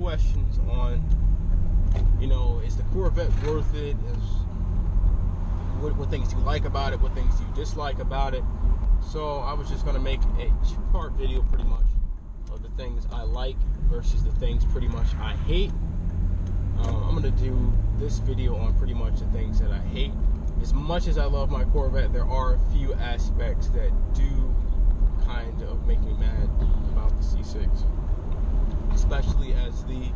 questions on, you know, is the Corvette worth it? What things do you like about it? What things do you dislike about it? So I was just going to make a two-part video pretty much of the things I like versus the things pretty much I hate. I'm going to do this video on pretty much the things that I hate. As much as I love my Corvette, there are a few aspects that do kind of make me mad about the C6. Especially as the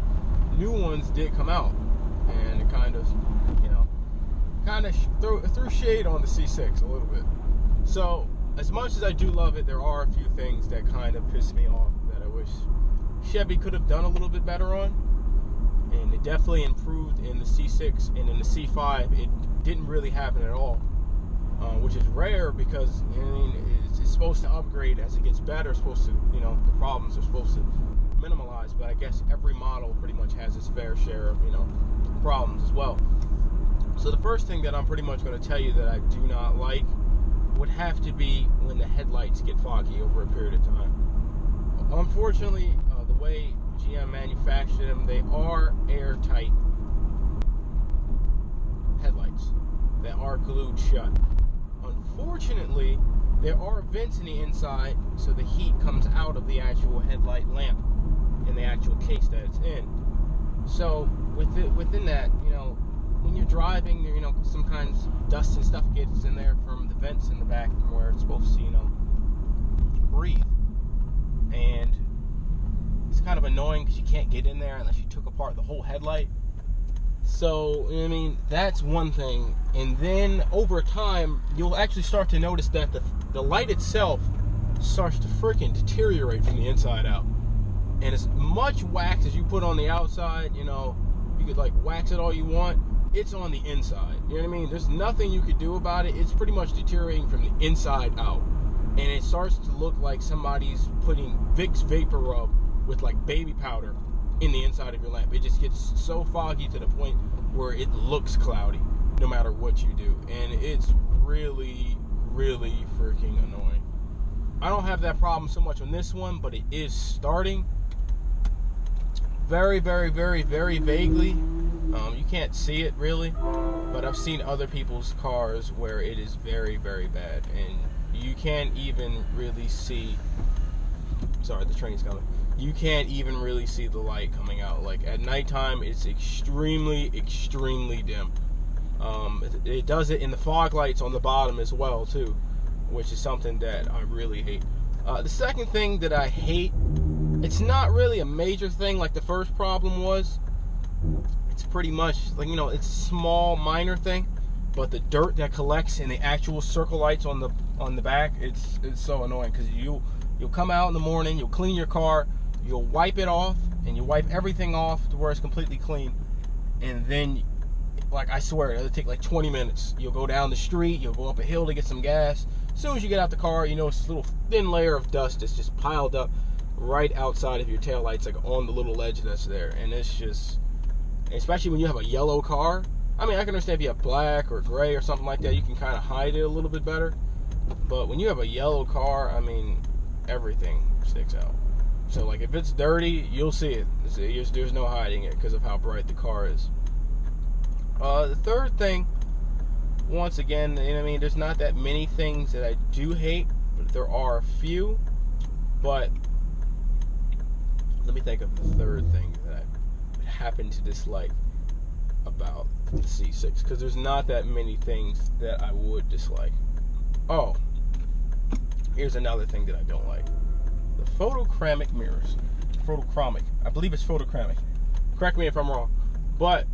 new ones did come out. And it kind of, you know, threw shade on the C6 a little bit. So, as much as I do love it, there are a few things that kind of piss me off that I wish Chevy could have done a little bit better on. And it definitely improved in the C6, and in the C5 it didn't really happen at all, which is rare because, I mean, it's supposed to upgrade as it gets better. It's supposed to, you know, the problems are supposed to minimize, but I guess every model pretty much has its fair share of, you know, problems as well. So the first thing that I'm pretty much going to tell you that I do not like would have to be when the headlights get foggy over a period of time. Unfortunately, the way GM manufactured them, they are airtight headlights that are glued shut. Unfortunately, there are vents in the inside, so the heat comes out of the actual headlight lamp in the actual case that it's in. So within that, you know, when you're driving, you know, some kinds of dust and stuff gets in there from the vents in the back from where it's supposed to, you know, breathe. And it's kind of annoying because you can't get in there unless you took apart the whole headlight. So, I mean, that's one thing. And then over time, you'll actually start to notice that the light itself starts to freaking deteriorate from the inside out. And as much wax as you put on the outside, you know, you could like wax it all you want, it's on the inside. You know what I mean? There's nothing you could do about it. It's pretty much deteriorating from the inside out. And it starts to look like somebody's putting Vicks Vapor Rub with like baby powder in the inside of your lamp. It just gets so foggy to the point where it looks cloudy no matter what you do. And it's really, really freaking annoying. I don't have that problem so much on this one, but it is starting. Very, very, very, very vaguely. You can't see it really, but I've seen other people's cars where it is very, very bad, and you can't even really see. Sorry, the train's coming. You can't even really see the light coming out. Like at nighttime, it's extremely, extremely dim. It does it in the fog lights on the bottom as well too, which is something that I really hate. The second thing that I hate, it's not really a major thing like the first problem was. It's pretty much like, you know, it's a small minor thing, but the dirt that collects in the actual circle lights on the back, it's so annoying because you'll come out in the morning, you'll clean your car, you'll wipe it off, and you wipe everything off to where it's completely clean, and then, like, I swear it'll take like 20 minutes. You'll go down the street, you'll go up a hill to get some gas. As soon as you get out the car, you know, it's this little thin layer of dust that's just piled up right outside of your taillights, like on the little ledge that's there. And it's just, especially when you have a yellow car. I mean, I can understand if you have black or gray or something like that, you can kind of hide it a little bit better. But when you have a yellow car, I mean, everything sticks out. So, like, if it's dirty, you'll see it. There's no hiding it because of how bright the car is. The third thing, once again, you know what I mean, there's not that many things that I do hate, but there are a few. But let me think of the third thing that I happen to dislike about the C6, because there's not that many things that I would dislike. Oh, here's another thing that I don't like: the photochromic mirrors. Photochromic, I believe it's photochromic. Correct me if I'm wrong, but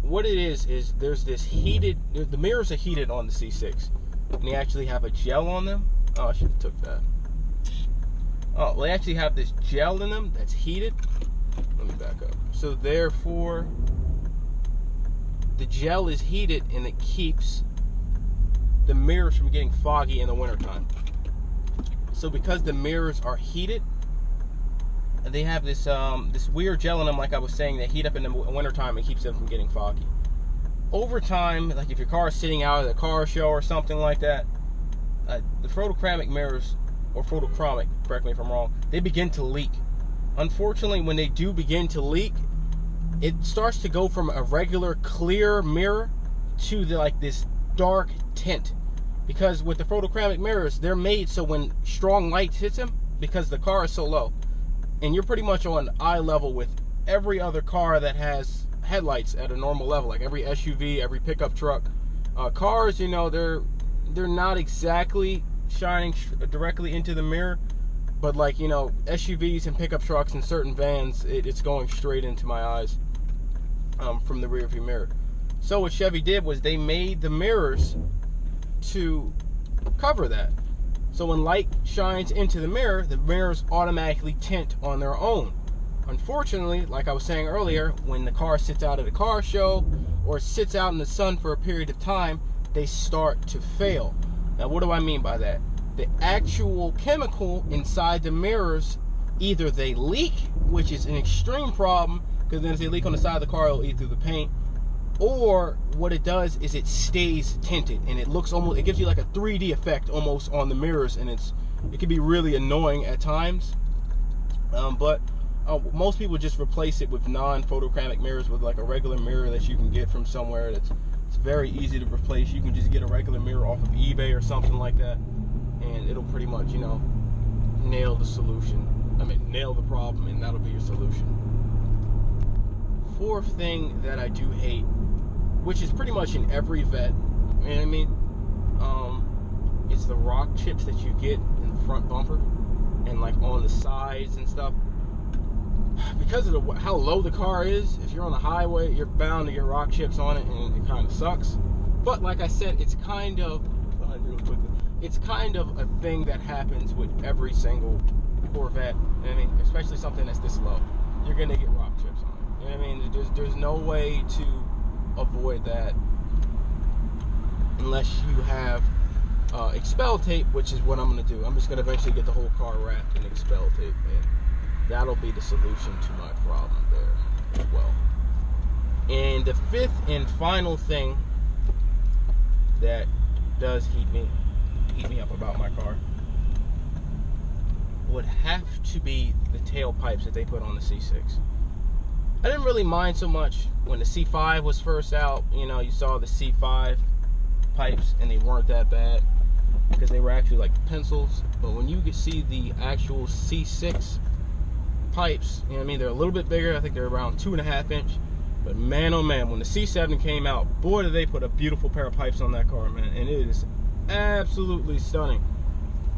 what it is there's this heated. The mirrors are heated on the C6, and they actually have a gel on them. Oh, I should have took that. Oh, they actually have this gel in them that's heated. Let me back up. So therefore, the gel is heated and it keeps the mirrors from getting foggy in the wintertime. So because the mirrors are heated, and they have this this weird gel in them, like I was saying, that heat up in the wintertime and keeps them from getting foggy. Over time, like if your car is sitting out at a car show or something like that, the photochromic mirrors, or photochromic, correct me if I'm wrong, they begin to leak. unfortunately, when they do begin to leak, it starts to go from a regular clear mirror to like this dark tint. Because with the photochromic mirrors, they're made so when strong light hits them, because the car is so low, and you're pretty much on eye level with every other car that has headlights at a normal level, like every SUV, every pickup truck. Cars, you know, they're not exactly shining directly into the mirror, but like, you know, SUVs and pickup trucks and certain vans, it's going straight into my eyes from the rear view mirror. So what Chevy did was they made the mirrors to cover that. So when light shines into the mirrors automatically tint on their own. Unfortunately, like I was saying earlier, when the car sits out at a car show or sits out in the sun for a period of time, they start to fail. Now, what do I mean by that? The actual chemical inside the mirrors, either they leak, which is an extreme problem, because then if they leak on the side of the car, it'll eat through the paint, or what it does is it stays tinted, and it looks almost, it gives you like a 3D effect almost on the mirrors, and it can be really annoying at times. But most people just replace it with non-photochromic mirrors with like a regular mirror that you can get from somewhere. It's very easy to replace. You can just get a regular mirror off of eBay or something like that, and it'll pretty much, you know, nail the solution. I mean, nail the problem, and that'll be your solution. Fourth thing that I do hate, which is pretty much in every vet, you know what I mean? It's the rock chips that you get in the front bumper and like on the sides and stuff. Because of how low the car is, if you're on the highway, you're bound to get rock chips on it, and it kind of sucks. But like I said, it's kind of a thing that happens with every single Corvette. You know what I mean? Especially something that's this low, you're gonna get rock chips on it. You know what I mean? There's no way to avoid that unless you have expel tape, which is what I'm gonna do. I'm just gonna eventually get the whole car wrapped in expel tape, and that'll be the solution to my problem there as well. And the fifth and final thing that does heat me up about my car would have to be the tailpipes that they put on the C6. I didn't really mind so much when the C5 was first out. You know, you saw the C5 pipes and they weren't that bad because they were actually like pencils. But when you could see the actual C6 pipes, you know what I mean, they're a little bit bigger. I think they're around 2.5 inch. But man, oh man, when the C7 came out, boy, did they put a beautiful pair of pipes on that car, man. And it is absolutely stunning.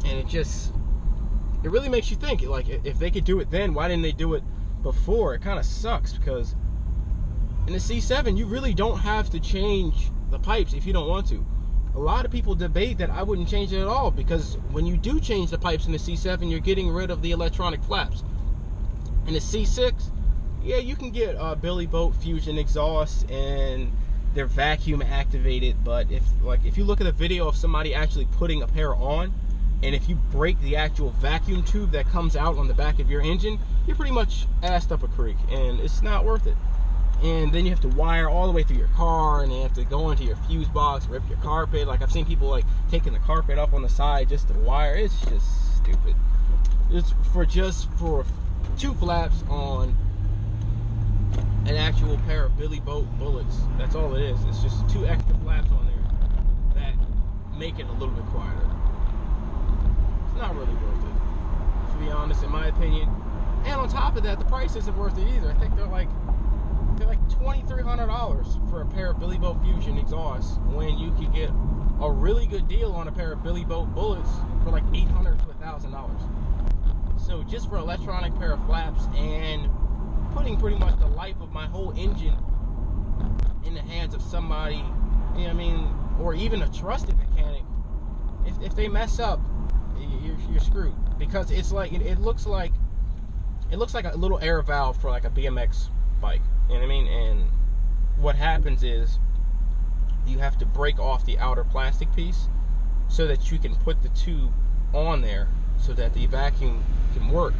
And it really makes you think, like, if they could do it then, why didn't they do it before? It kind of sucks, because in the C7, you really don't have to change the pipes if you don't want to. A lot of people debate that I wouldn't change it at all, because when you do change the pipes in the C7, you're getting rid of the electronic flaps. In the C6, yeah, you can get Billy Boat Fusion exhaust and they're vacuum activated, but if you look at a video of somebody actually putting a pair on, and if you break the actual vacuum tube that comes out on the back of your engine, you're pretty much assed up a creek, and it's not worth it. And then you have to wire all the way through your car, and you have to go into your fuse box, rip your carpet. Like, I've seen people like taking the carpet up on the side just to wire. It's just stupid. It's for 2 flaps on an actual pair of Billy Boat bullets. That's all it is. It's just 2 extra flaps on there that make it a little bit quieter. It's not really worth it, to be honest, in my opinion. And on top of that, the price isn't worth it either. I think they're like $2,300 for a pair of Billy Boat Fusion exhausts, when you could get a really good deal on a pair of Billy Boat bullets for like $800 to $1,000. So just for electronic pair of flaps and putting pretty much the life of my whole engine in the hands of somebody, you know what I mean, or even a trusted mechanic, if they mess up, you're screwed. Because it's like it looks like a little air valve for like a BMX bike, you know what I mean? And what happens is you have to break off the outer plastic piece so that you can put the tube on there so that the vacuum can work.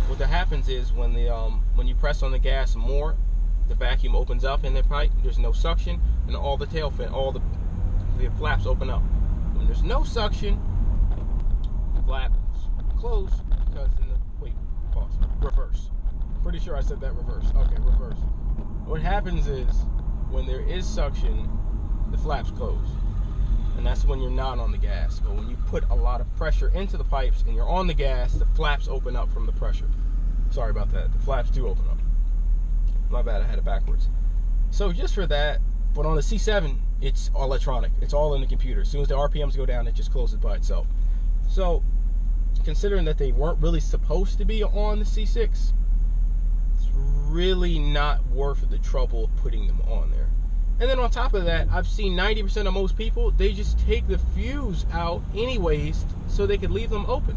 What that happens is when you press on the gas more, the vacuum opens up in the pipe. There's no suction, and all the tail fin, all the flaps open up. When there's no suction, the flaps close, because pause. reverse. Pretty sure I said that reverse. Okay, reverse. What happens is, when there is suction, the flaps close. And that's when you're not on the gas. But when you put a lot of pressure into the pipes and you're on the gas, the flaps open up from the pressure. Sorry about that. The flaps do open up. My bad, I had it backwards. So just for that, but on the C7, it's electronic. It's all in the computer. As soon as the RPMs go down, it just closes by itself. So, considering that they weren't really supposed to be on the C6, it's really not worth the trouble of putting them on there. And then on top of that, I've seen 90% of most people, they just take the fuse out anyways so they could leave them open.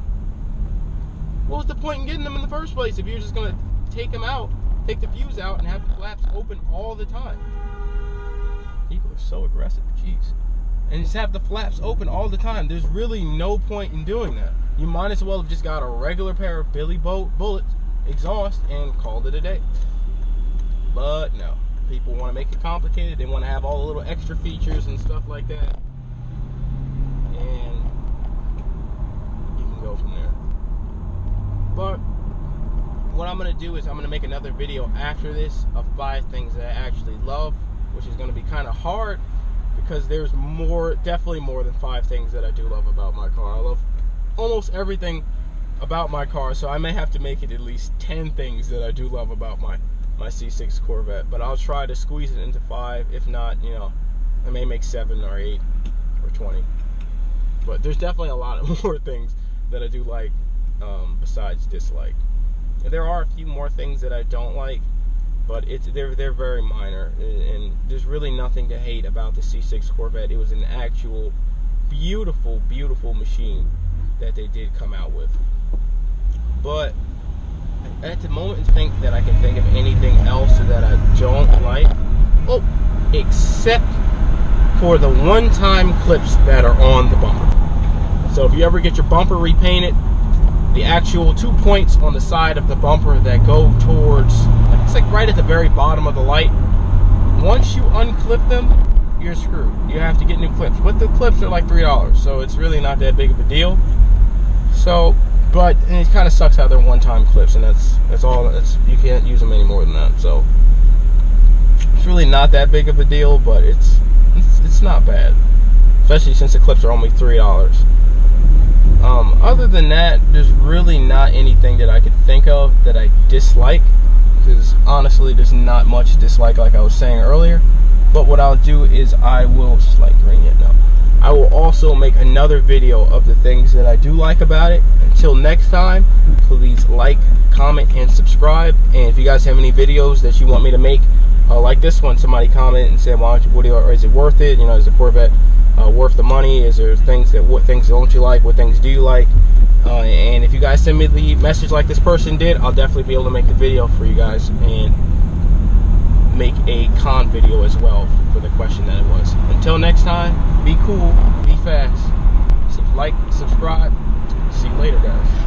What was the point in getting them in the first place if you're just going to take them out, take the fuse out, and have the flaps open all the time? People are so aggressive, jeez. And just have the flaps open all the time. There's really no point in doing that. You might as well have just got a regular pair of Billy Bullet exhaust and called it a day. But no, people want to make it complicated. They want to have all the little extra features and stuff like that. And you can go from there. But what I'm going to do is I'm going to make another video after this of 5 things that I actually love, which is going to be kind of hard because there's definitely more than 5 things that I do love about my car. I love almost everything about my car, so I may have to make it at least 10 things that I do love about my C6 Corvette, but I'll try to squeeze it into 5. If not, you know, I may make 7 or 8 or 20. But there's definitely a lot of more things that I do like besides dislike. There are a few more things that I don't like, but they're very minor, and there's really nothing to hate about the C6 Corvette. It was an actual beautiful, beautiful machine that they did come out with. But at the moment, I think that I can think of anything else that I don't like. Oh, except for the one-time clips that are on the bumper. So if you ever get your bumper repainted, the actual 2 points on the side of the bumper that go towards, it's like right at the very bottom of the light, once you unclip them, you're screwed. You have to get new clips. But the clips are like $3, so it's really not that big of a deal. So, but it kind of sucks how they're one-time clips, and that's all. You can't use them any more than that. So it's really not that big of a deal, but it's not bad, especially since the clips are only $3. Other than that, there's really not anything that I could think of that I dislike, because honestly, there's not much dislike like I was saying earlier. But what I'll do is I will just like ring it now. I will also make another video of the things that I do like about it. Until next time, please like, comment, and subscribe. And if you guys have any videos that you want me to make, like this one, somebody comment and say, "Why don't you, or is it worth it? You know, is the Corvette worth the money? Is there what things don't you like? What things do you like?" And if you guys send me the message like this person did, I'll definitely be able to make the video for you guys and make a con video as well for the question that it was. Until next time, be cool, be fast, like, subscribe. See you later, guys.